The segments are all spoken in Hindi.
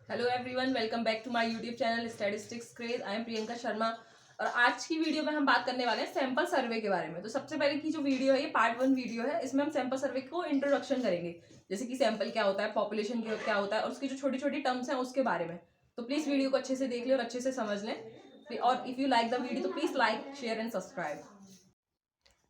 Hello everyone, welcome back to my YouTube channel statistics craze. I am Priyanka Sharma और आज की वीडियो में हम बात करने वाले हैं सैंपल सर्वे के बारे में। तो सबसे पहले की जो वीडियो है ये पार्ट 1 वीडियो है। इसमें हम सैंपल सर्वे को इंट्रोडक्शन करेंगे, जैसे कि सैंपल क्या होता है, पॉपुलेशन क्या होता है और उसकी जो छोटी छोटी टर्म्स हैं उसके बारे में। तो प्लीज वीडियो को अच्छे से देख लें और अच्छे से समझ लें। और if you like the video तो please like, share and subscribe.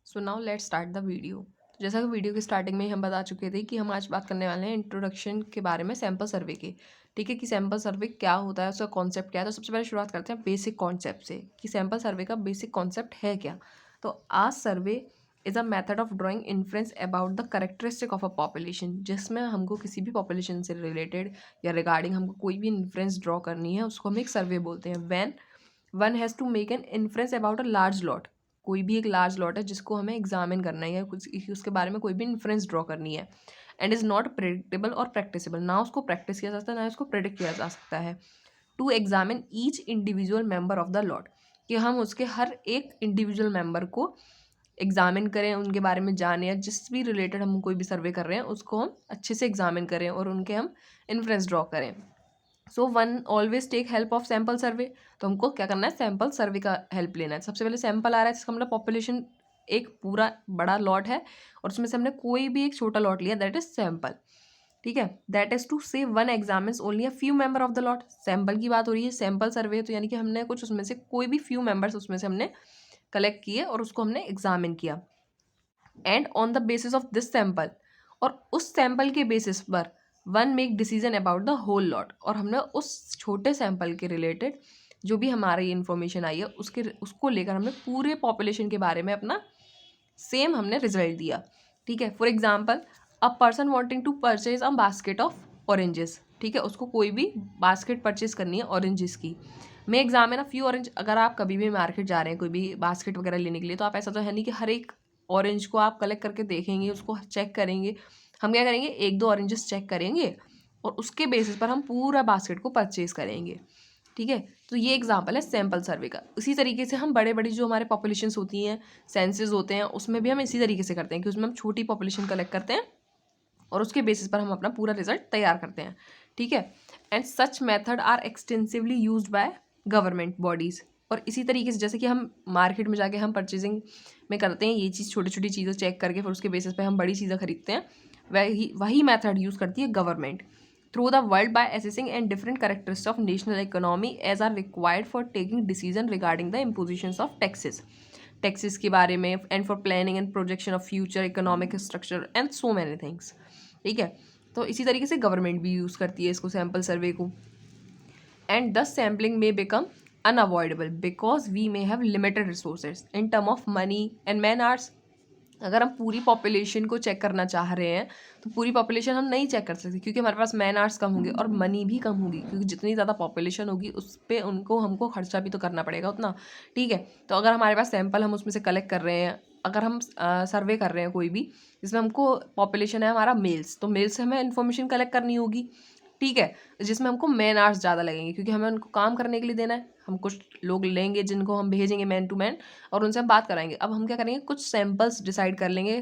So now let's start the video. जैसा कि वीडियो की स्टार्टिंग में ही हम बता चुके थे कि हम आज बात करने वाले हैं इंट्रोडक्शन के बारे में सैंपल सर्वे के। ठीक है, कि सैंपल सर्वे क्या होता है, उसका कॉन्सेप्ट क्या है। तो सबसे पहले शुरुआत करते हैं बेसिक कॉन्सेप्ट से कि सैंपल सर्वे का बेसिक कॉन्सेप्ट है क्या। तो आज सर्वे is a method of drawing inference about the characteristic of a population, जिसमें हमको किसी भी पॉपुलेशन से रिलेटेड या रिगार्डिंग हमको कोई भी इन्फ्रेंस ड्रॉ करनी है, उसको हम एक सर्वे बोलते हैं। When one has to make an inference about a large lot, कोई भी एक लार्ज लॉट है जिसको हमें एग्जामिन करना है या कुछ उसके बारे में कोई भी इन्फ्रेंस ड्रॉ करनी है। एंड इज़ नॉट प्रेडिक्टेबल और प्रैक्टिसेबल, ना उसको प्रैक्टिस किया जा सकता है ना उसको प्रेडिक्ट किया जा सकता है। To examine each individual member of the lot, कि हम उसके हर एक इंडिविजुअल मेंबर को एग्जामिन करें, उनके बारे में जानें, या जिस भी रिलेटेड हम कोई भी सर्वे कर रहे हैं उसको हम अच्छे से एग्जामिन करें और उनके हम इन्फ्रेंस ड्रॉ करें। So one always take help of sample survey. तो हमको क्या करना है, सैम्पल सर्वे का हेल्प लेना है। सबसे पहले सैम्पल आ रहा है जिसका मतलब पॉपुलेशन एक पूरा बड़ा लॉट है और उसमें से हमने कोई भी एक छोटा लॉट लिया, दैट इज सैम्पल। ठीक है, दैट इज टू से one examines only a few member of the lot. Sample की बात हो रही है, सैम्पल सर्वे, तो यानी कि हमने कुछ उसमें से कोई भी फ्यू मेंबर्स उसमें से हमने कलेक्ट किए और उसको हमने एग्जामिन किया। And on the basis of this sample, और उस सैम्पल के बेसिस पर one make decision about the whole lot, और हमने उस छोटे सैम्पल के रिलेटेड जो भी हमारी इन्फॉर्मेशन आई है उसको लेकर हमने पूरे पॉपुलेशन के बारे में अपना सेम हमने रिजल्ट दिया। ठीक है, for example a person wanting to purchase a basket of oranges. ठीक है, उसको कोई भी बास्केट परचेज करनी है ऑरेंजेस की। मैं एग्जामिन अ फ्यू ऑरेंज, अगर आप कभी भी मार्केट जा रहे हैं कोई भी बास्केट वगैरह लेने के लिए, तो आप ऐसा तो है नहीं कि हर एक ऑरेंज को आप कलेक्ट करके देखेंगे, उसको चेक करेंगे। हम क्या करेंगे, एक दो ऑरेंजेस चेक करेंगे और उसके बेसिस पर हम पूरा बास्केट को परचेज करेंगे। ठीक है, तो ये एग्जाम्पल है सैम्पल सर्वे का। इसी तरीके से हम बड़े बड़ी जो हमारे पॉपुलेशंस होती हैं, सेंसेस होते हैं, उसमें भी हम इसी तरीके से करते हैं कि उसमें हम छोटी पॉपुलेशन कलेक्ट करते हैं और उसके बेसिस पर हम अपना पूरा रिजल्ट तैयार करते हैं। ठीक है, and such method are extensively use by government bodies. और इसी तरीके से जैसे कि हम मार्केट में जाके हम परचेजिंग में करते हैं ये चीज़, छोटी छोटी चीज़ें चेक करके फिर उसके बेसिस पे हम बड़ी चीज़ें खरीदते हैं, वही मेथड यूज़ करती है government through the world by assessing and different characteristics of national economy as are required for taking decision regarding the imposition of taxes के बारे में, and for planning and projection of future economic structure and so many things. ठीक है, तो इसी तरीके से गवर्नमेंट भी यूज़ करती है इसको, सैम्पल सर्वे को। एंड दस सैम्पलिंग में become unavoidable because we may have limited resources in term of money and man hours. अगर हम पूरी पॉपुलेशन को चेक करना चाह रहे हैं तो पूरी पॉपुलेशन हम नहीं चेक कर सकते, क्योंकि हमारे पास मैन आवर्स कम होंगे और मनी भी कम होगी, क्योंकि जितनी ज़्यादा पॉपुलेशन होगी उस पर उनको हमको खर्चा भी तो करना पड़ेगा उतना। ठीक है, तो अगर हमारे पास सैंपल हम उसमें से कलेक्ट कर रहे हैं, अगर हम सर्वे कर रहे हैं कोई भी जिसमें हमको पॉपुलेशन है हमारा मेल्स, तो मेल्स से हमें इन्फॉर्मेशन कलेक्ट करनी होगी। ठीक है, जिसमें हमको मैन आवर्स ज़्यादा लगेंगे क्योंकि हमें उनको काम करने के लिए देना है। हम कुछ लोग लेंगे जिनको हम भेजेंगे मैन टू मैन और उनसे हम बात कराएंगे। अब हम क्या करेंगे, कुछ सैम्पल्स डिसाइड कर लेंगे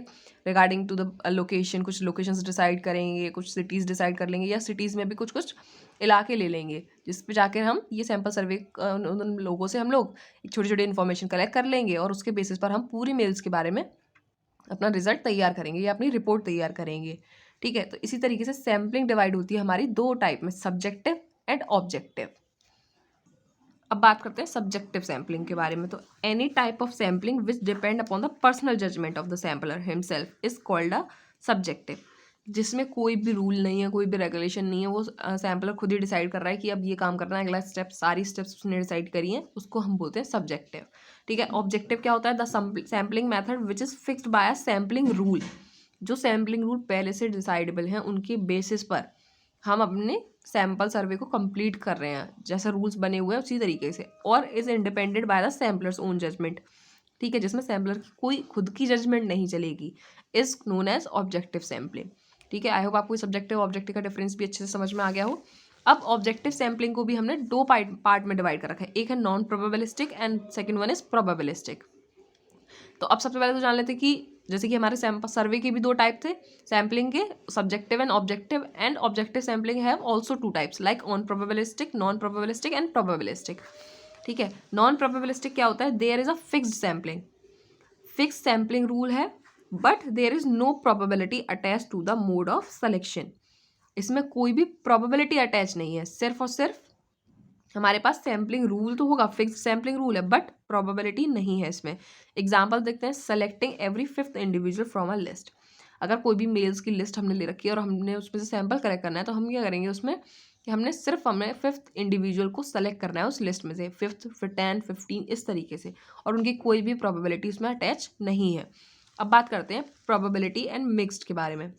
रिगार्डिंग टू द लोकेशन, कुछ लोकेशंस डिसाइड करेंगे, कुछ सिटीज़ डिसाइड कर लेंगे, या सिटीज़ में भी कुछ कुछ इलाके ले लेंगे जिस पे जाकर हम ये सैम्पल सर्वे उन लोगों से हम लोग एक छोटी छोटी इन्फॉर्मेशन कलेक्ट कर लेंगे और उसके बेसिस पर हम पूरी मेल्स के बारे में अपना रिजल्ट तैयार करेंगे या अपनी रिपोर्ट तैयार करेंगे। ठीक है, तो इसी तरीके से सैम्पलिंग डिवाइड होती है हमारी दो टाइप में, सब्जेक्टिव एंड ऑब्जेक्टिव। अब बात करते हैं सब्जेक्टिव सैम्पलिंग के बारे में। तो any type of sampling which depend upon the personal judgement of the sampler himself is called a subjective, जिसमें कोई भी रूल नहीं है, कोई भी रेगुलेशन नहीं है, वो सैम्पलर खुद ही डिसाइड कर रहा है कि अब ये काम करना है, अगला स्टेप, सारी स्टेप्स उसने डिसाइड करी हैं, उसको हम बोलते हैं सब्जेक्टिव। ठीक है, ऑब्जेक्टिव क्या होता है, the sampling method which is fixed by a sampling rule, जो सैम्पलिंग रूल पहले से डिसाइडेबल हैं उनके बेसिस पर हम अपने सैम्पल सर्वे को कंप्लीट कर रहे हैं, जैसे रूल्स बने हुए हैं उसी तरीके से, और is independent by the samplers own judgement. ठीक है, जिसमें सैम्पलर की कोई खुद की जजमेंट नहीं चलेगी, is known as objective sampling. ठीक है, आई होप आपको सब्जेक्टिव ऑब्जेक्टिव का डिफरेंस भी अच्छे से समझ में आ गया हो। अब ऑब्जेक्टिव सैम्पलिंग को भी हमने दो पार्ट में डिवाइड कर रखा है, एक है non probabilistic and second one is probabilistic. तो अब सबसे पहले तो जान लेते हैं कि जैसे कि हमारे सैम्पल सर्वे के भी 2 टाइप थे सैम्पलिंग के, subjective and objective sampling have also 2 types like on probabilistic, non probabilistic and probabilistic. ठीक है, नॉन प्रोबेबिलिस्टिक क्या होता है, there is a fixed sampling, fix sampling rule है but there is no probability attach to the mode of selection. इसमें कोई भी प्रोबेबिलिटी अटैच नहीं है, सिर्फ और सिर्फ हमारे पास सैम्पलिंग रूल तो होगा, फिक्स सैम्पलिंग रूल है बट प्रोबेबिलिटी नहीं है इसमें। एग्जाम्पल देखते हैं, selecting every 5th individual from a list. अगर कोई भी मेल्स की लिस्ट हमने ले रखी है और हमने उसमें से सैंपल कलेक्ट करना है तो हम क्या करेंगे उसमें कि हमें 5th इंडिविजुअल को सेलेक्ट करना है उस लिस्ट में से, 5th फिर 10 15 इस तरीके से, और उनकी कोई भी प्रोबेबिलिटी उसमें अटैच नहीं है। अब बात करते हैं प्रोबेबिलिटी एंड मिक्स्ड के बारे में।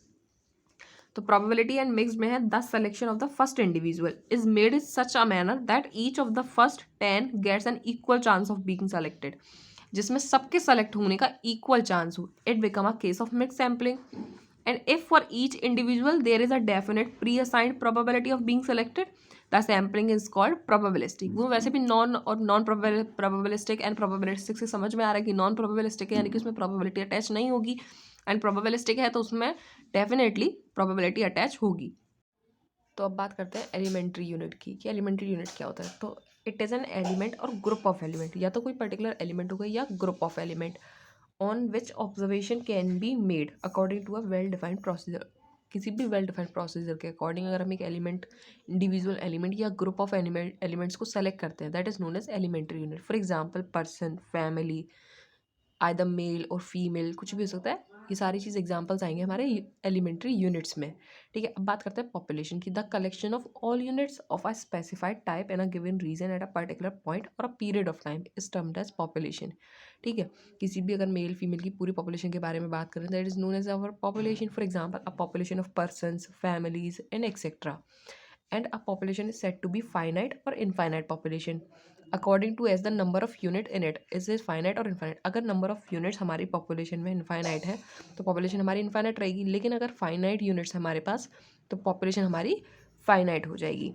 तो प्रोबेबिलिटी एंड मिक्स्ड में है, the selection of the first individual is made in such a manner that each of the first 10 gets an equal chance of being selected, जिसमें सबके सेलेक्ट होने का इक्वल चांस हो। It become a case of mix sampling and if for each individual there is a definite pre assigned probability of being selected the sampling is called probabilistic. वो वैसे भी नॉन प्रोबेबिलिस्टिक एंड प्रोबेबिलिस्टिक से समझ में आ रहा है कि नॉन प्रोबेबिलिस्टिक है यानी कि उसमें प्रोबेबिलिटी अटैच नहीं होगी, एंड प्रोबेबिलिस्टिक है तो उसमें डेफिनेटली प्रोबेबिलिटी अटैच होगी। तो अब बात करते हैं एलिमेंट्री यूनिट की, कि एलिमेंट्री यूनिट क्या होता है। तो it is an element or group of element, या तो कोई पर्टिकुलर एलिमेंट होगा या group of element on which observation can be made according to a well defined procedure. किसी भी वेल डिफाइंड प्रोसीजर के अकॉर्डिंग अगर हम एक एलिमेंट, इंडिविजुअल एलिमेंट या ग्रुप ऑफ एलिमेंट्स को सेलेक्ट करते हैं, that is known as elementary unit. For example person, family, either male or female, कुछ भी हो सकता है। ये सारी चीज़ एग्जांपल्स आएंगे हमारे एलिमेंट्री यूनिट्स में। ठीक है, अब बात करते हैं पॉपुलेशन की। The collection of all units of a specified type in a given region at a particular point और a period of time is termed as population. ठीक है, किसी भी अगर मेल फीमेल की पूरी पॉपुलेशन के बारे में बात करें, that is known as our population. For example a population of persons, families and etcetera. And a population is said to be finite or infinite population according to as the number of unit in it is it finite or infinite। अगर number of units हमारी population में infinite है तो population हमारी infinite रहेगी, लेकिन अगर finite units हमारे पास तो population हमारी finite हो जाएगी।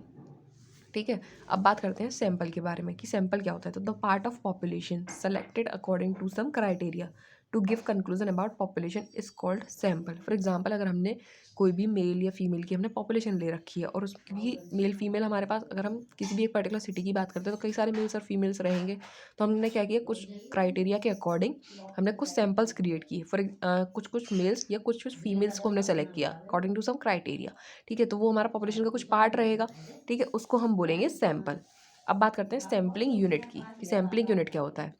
ठीक है, अब बात करते हैं सैंपल के बारे में कि सैंपल क्या होता है। तो the part of population selected according to some criteria to give conclusion about population is called sample. For example अगर हमने कोई भी मेल या फीमेल की हमने पॉपुलेशन ले रखी है और उसकी भी मेल फीमेल हमारे पास, अगर हम किसी भी एक पर्टिकुलर सिटी की बात करते हैं तो कई सारे मेल्स और फीमेल्स रहेंगे, तो हमने क्या किया, कुछ क्राइटेरिया के अकॉर्डिंग हमने कुछ सैंपल्स क्रिएट किए। कुछ कुछ मेल्स या कुछ कुछ फीमेल्स को हमने सेलेक्ट किया अकॉर्डिंग टू सम क्राइटेरिया। ठीक है, तो वो हमारा पॉपुलेशन का कुछ पार्ट रहेगा। ठीक है, उसको हम बोलेंगे सैंपल। अब बात करते हैं सैम्पलिंग यूनिट की, कि सैम्पलिंग यूनिट क्या होता है।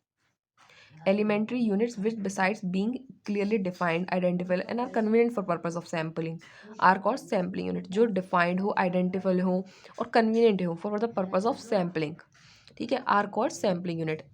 Elementary units which besides being clearly defined, identifiable and are convenient for purpose of sampling are called sampling unit। जो defined हो, identifiable हो और convenient हो for the purpose of sampling, ठीक है, are called sampling unit।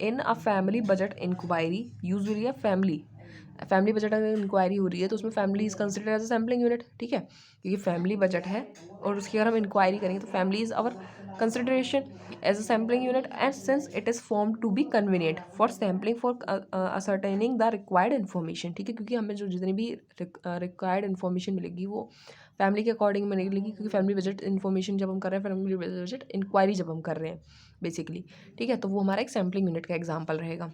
In a family budget inquiry usually a family budget अगर इंक्वायरी हो रही है तो उसमें family is consider as a sampling unit. ठीक है, क्योंकि फैमिली बजट है और उसकी अगर हम इंक्वायरी करेंगे तो family is our consideration as a sampling unit and since it is form to be convenient for sampling for ascertaining the required information. ठीक है, क्योंकि हमें जो जितनी भी रिक्वायर्ड इन्फॉर्मेशन मिलेगी वो फैमिली के अकॉर्डिंग मिलेगी, क्योंकि फैमिली बजट इन्फॉर्मेशन जब हम कर रहे हैं, फैमिली बजट इंक्वायरी जब हम कर रहे हैं बेसिकली। ठीक है, तो वो हमारा एक सैम्पलिंग यूनिट का एग्जाम्पल रहेगा।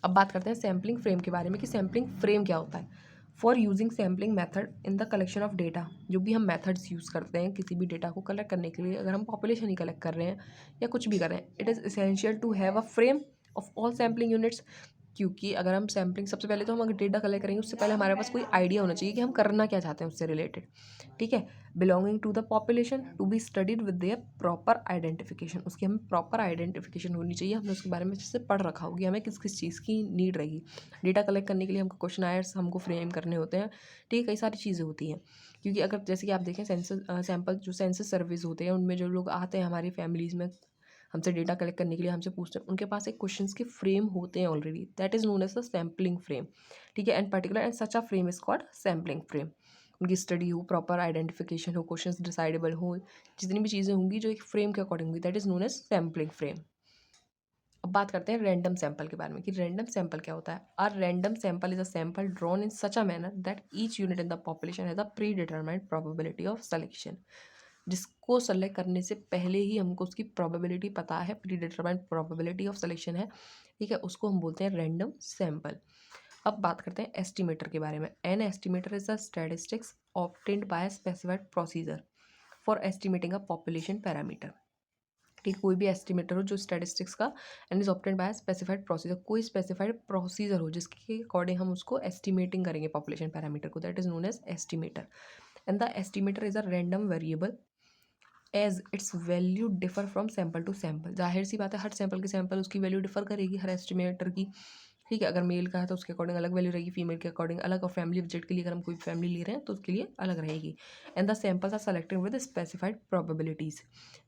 अब बात करते हैं सैम्पलिंग फ्रेम के बारे में कि सैम्पलिंग फ्रेम क्या होता है। For using sampling method in the collection of data, जो भी हम मेथड्स यूज़ करते हैं किसी भी डेटा को कलेक्ट करने के लिए, अगर हम पॉपुलेशन ही कलेक्ट कर रहे हैं या कुछ भी कर रहे हैं, it is essential to have a frame of all sampling units. क्योंकि अगर हम सैम्पलिंग, सबसे पहले तो हम अगर डेटा कलेक्ट करेंगे उससे पहले हमारे पास कोई आइडिया होना चाहिए कि हम करना क्या चाहते हैं उससे रिलेटेड। ठीक है, belonging to the population to be studied with their proper identification, उसकी हमें प्रॉपर आइडेंटिफिकेशन होनी चाहिए, हमने उसके बारे में अच्छे से पढ़ रखा होगी, हमें किस किस चीज़ की नीड रहेगी। डेटा कलेक्ट करने के लिए हमको क्वेश्चन आयर्स हमको फ्रेम करने होते हैं। ठीक है, कई सारी चीज़ें होती हैं, क्योंकि अगर जैसे कि आप देखें सेंसस सैंपल जो सेंसस सर्विस होते हैं उनमें जो लोग आते हैं हमारी फैमिलीज़ में हमसे डेटा कलेक्ट करने के लिए, हमसे पूछते हैं, उनके पास एक क्वेश्चंस के फ्रेम होते हैं already, that is known as the sampling frame. ठीक है, and particular and such a frame is called sampling frame. उनकी स्टडी हो, प्रॉपर आइडेंटिफिकेशन हो, क्वेश्चंस डिसाइडेबल हो, जितनी भी चीज़ें होंगी जो एक फ्रेम के अकॉर्डिंग होंगी, that is known as sampling frame. अब बात करते हैं रैंडम सैंपल के बारे में कि रैंडम सैंपल क्या होता है। A random sample is a sample drawn in such a manner that each unit in the population has a pre determined probability of selection. जिसको सेलेक्ट करने से पहले ही हमको उसकी प्रोबेबिलिटी पता है, pre determined probability of selection है। ठीक है, उसको हम बोलते हैं रैंडम सैंपल। अब बात करते हैं एस्टिमेटर के बारे में. An estimator is the statistics obtained by specified procedure for estimating a population parameter. ठीक, कोई भी एस्टिमेटर हो जो स्टैटिस्टिक्स का and is obtained by specified procedure, कोई स्पेसिफाइड प्रोसीजर हो जिसके अकॉर्डिंग हम उसको एस्टिमेटिंग करेंगे पॉपुलेशन पैरामीटर को, that is known as estimator. And the estimator is a random variable as its value differ from sample to sample. जाहिर सी बात है, हर सैम्पल के सैम्पल उसकी वैल्यू डिफर करेगी हर एस्टिमेटर की. ठीक है, अगर मेल का है तो उसके अकॉर्डिंग अलग वैल्यू रहेगी, फीमेल के अकॉर्डिंग अलग, और फैमिली ऑब्जेक्ट के लिए अगर हम कोई फैमिली ले रहे हैं तो उसके लिए अलग रहेगी. And the samples are selected with specified probabilities.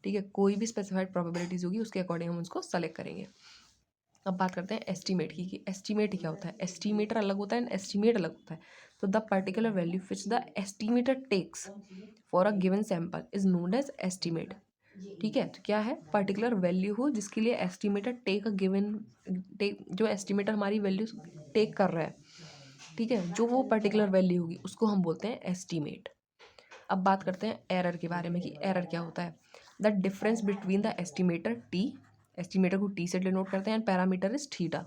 ठीक है, कोई भी स्पेसिफाइड प्रोबेबिलिटीज़ होगी उसके अकॉर्डिंग हम उसको सेलेक्ट करेंगे. अब बात करते हैं एस्टीमेट की, कि एस्टीमेट क्या होता है. एस्टीमेटर अलग होता है एंड एस्टीमेट अलग होता है. तो the particular value which the estimator takes for a given sample is known as estimate. ठीक है, तो क्या है, पर्टिकुलर वैल्यू हो जिसके लिए एस्टिमेटर टेक अ गिवन, जो एस्टिमेटर हमारी वैल्यू टेक कर रहा है, ठीक है, जो वो पर्टिकुलर वैल्यू होगी उसको हम बोलते हैं एस्टिमेट. अब बात करते हैं एरर के बारे में, कि एरर क्या होता है. The difference between the estimator T, estimator को टी से डिनोट करते हैं, and parameter is theta,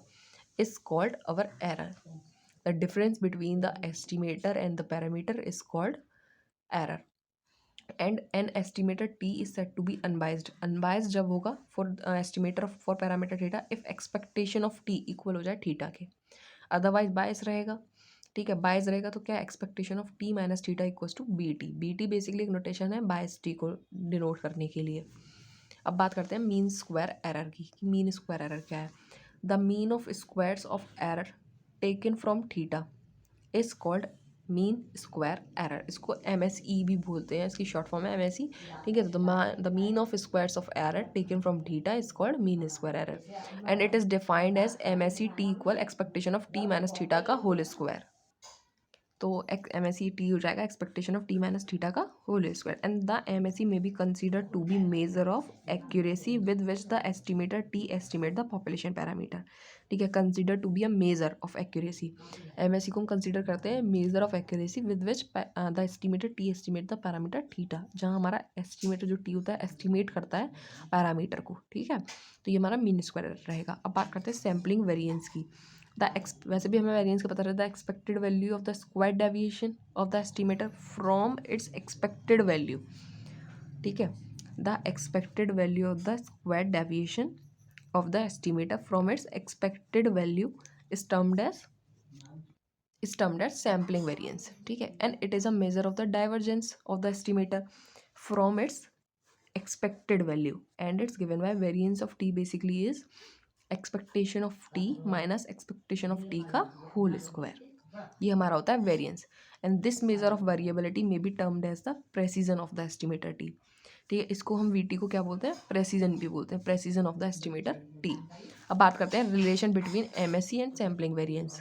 is called our error. The difference between the estimator and the parameter is called error. And an estimator T is set to be unbiased. Unbiased जब होगा for estimator for parameter theta if expectation of T equal हो जाए थीटा के, अदरवाइज बायस रहेगा. ठीक है, बायस रहेगा तो क्या, expectation of T minus theta equals to B T. B T basically एक नोटेशन है बायस टी को डिनोट करने के लिए. अब बात करते हैं मीन स्क्वायर एरर की, कि मीन स्क्वायर एरर क्या है. The mean of squares of error taken from theta is called mean square error. इसको MSE भी बोलते हैं, इसकी शॉर्ट फॉर्म है MSE. ठीक है, तो the mean of squares of error taken from theta is called mean square error, and it is defined as MSE T equal expectation of T minus theta का होल स्क्वायर. तो MSE टी हो जाएगा expectation of T minus theta का whole square. And the MSE may be consider to be measure of accuracy with which the estimator T estimate the population parameter. ठीक है, consider to be a measure of accuracy. MSE को हम कंसिडर करते हैं measure of accuracy with which the estimator T estimate the parameter theta, जहाँ हमारा एस्टिमेटर जो टी होता है एस्टिमेट करता है पैरामीटर को. ठीक है, तो ये हमारा मीन स्क्वायर रहेगा. अब बात करते हैं सैम्पलिंग वेरिएंस की. वैसे भी हमें वेरिएंस का पता रहता है, expected value of the square deviation of the estimator from its expected value. ठीक है, the expected value of the square deviation of the estimator from its expected value is termed as sampling variance. ठीक है, and it is a measure of the divergence of the estimator from its expected value, and it's given by variance of t basically is expectation of t minus expectation of t का whole square. ये हमारा होता है variance. And this measure of variability may be termed as the precision of the estimator T. ठीक है, इसको हम VT को क्या बोलते हैं, प्रेसिजन भी बोलते हैं, precision of the estimator T. अब बात करते हैं relation between MSE and sampling variance,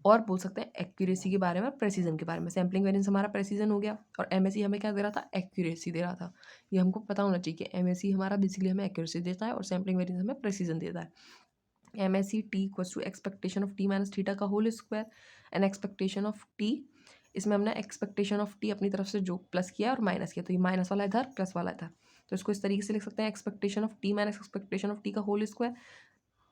और बोल सकते हैं एक्यूरेसी के बारे में, प्रेसिजन के बारे में. सैम्पलिंग वेरिएंस हमारा प्रेसिजन हो गया, और MSE हमें क्या दे रहा था, एक्यूरेसी दे रहा था. ये हमको पता होना चाहिए कि MSE हमारा बेसिकली हमें एक्यूरेसी देता है और सैम्पलिंग वेरिएंस हमें प्रेसिजन देता है. MSE T equals to expectation of T minus theta का whole square, and expectation of T, इसमें हमने एक्सपेक्टेशन ऑफ टी अपनी तरफ से जो प्लस किया और माइनस किया, तो ये माइनस वाला इधर प्लस वाला इधर, तो इसको इस तरीके से लिख सकते हैं, expectation of T minus expectation of T का whole square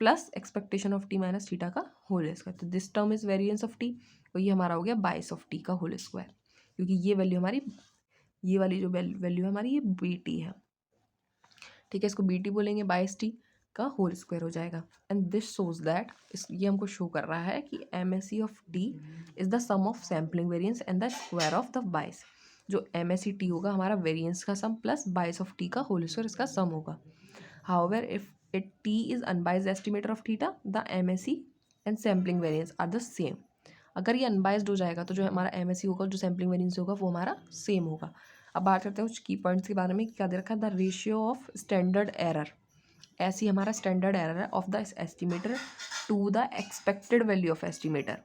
plus expectation of T minus theta का होल स्क्वायर. तो this term is variance of T, और ये हमारा हो गया बाइस ऑफ टी का होल स्क्वायर, क्योंकि ये वैल्यू हमारी, ये वाली जो वैल्यू है हमारी, ये BT है. ठीक है, इसको BT बोलेंगे, बाइस टी का होल स्क्वायर हो जाएगा. एंड दिस शोज दैट, ये हमको शो कर रहा है कि MSE of T is the sum of sampling variance and the square of the bias. जो MSE टी होगा हमारा वेरिएंस का sum plus bias of T का होल स्क्वायर इसका सम होगा. However if T is unbiased estimator of theta, the MSE and sampling variance are the same. अगर ये अनबाइज्ड हो जाएगा तो जो हमारा MSE होगा, जो सैम्पलिंग वेरिएंस होगा, वो हमारा सेम होगा. अब बात करते हैं कुछ की पॉइंट्स के बारे में. क्या दे रखा है, the ratio of standard error, ऐसी हमारा स्टैंडर्ड एरर है of the estimator to the expected value of estimator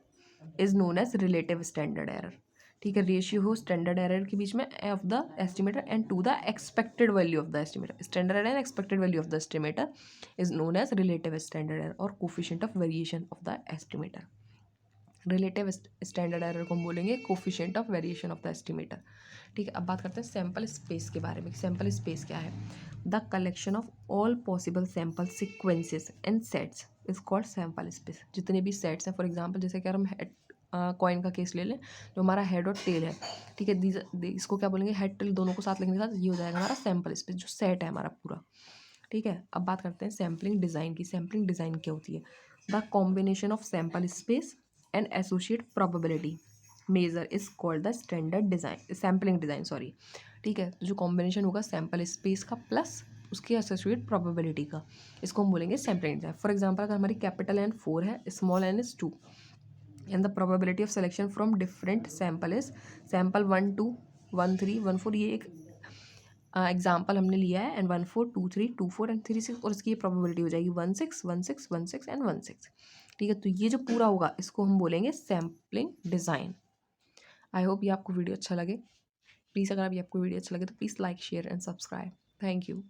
is known as relative standard error. ठीक है, रेशियो हो स्टैंडर्ड एरर के बीच में of the estimator and to the expected value of the estimator. Standard error and expected value of the estimator is known as relative standard error और coefficient of variation of the estimator. Relative standard error को हम बोलेंगे coefficient of variation of the estimator. ठीक है, अब बात करते हैं सैम्पल स्पेस के बारे में. सैम्पल स्पेस क्या है, the collection of all possible sample sequences and sets is called sample space. जितने भी सेट्स हैं, फॉर एग्जांपल जैसे कि अगर हम कॉइन का केस ले लें, जो हमारा हेड और टेल है, ठीक है, इसको क्या बोलेंगे, हेड टेल दोनों को साथ लिखने के साथ ये हो जाएगा हमारा सैम्पल स्पेस, जो सेट है हमारा पूरा। ठीक है, अब बात करते हैं सैम्पलिंग डिज़ाइन की। सैम्पलिंग डिज़ाइन क्या होती है? The combination of sample space and associate probability measure is called the standard design, sampling design, sorry. ठीक है, तो जो कॉम्बिनेशन होगा सैम्पल स्पेस का प्लस उसकी एसोसिएट प्रोबेबिलिटी का, इसको हम बोलेंगे सैम्पलिंग डिज़ाइन। फॉर एग्जांपल अगर हमारी कैपिटल एन 4 है, small N is 2, and the probability of selection from different sample is sample 1 2 1 3 1 4, ये एक एग्जाम्पल हमने लिया है, एंड 1 4 2 3 2 4 एंड 3 6, और इसकी ये प्रोबेबिलिटी हो जाएगी 1 6 1 6 1 6 एंड 1 6। ठीक है, तो ये जो पूरा होगा इसको हम बोलेंगे सैम्पलिंग डिज़ाइन। आई होप ये आपको वीडियो अच्छा लगे। प्लीज़ अगर आपको वीडियो अच्छा लगे तो please like share and subscribe. Thank you.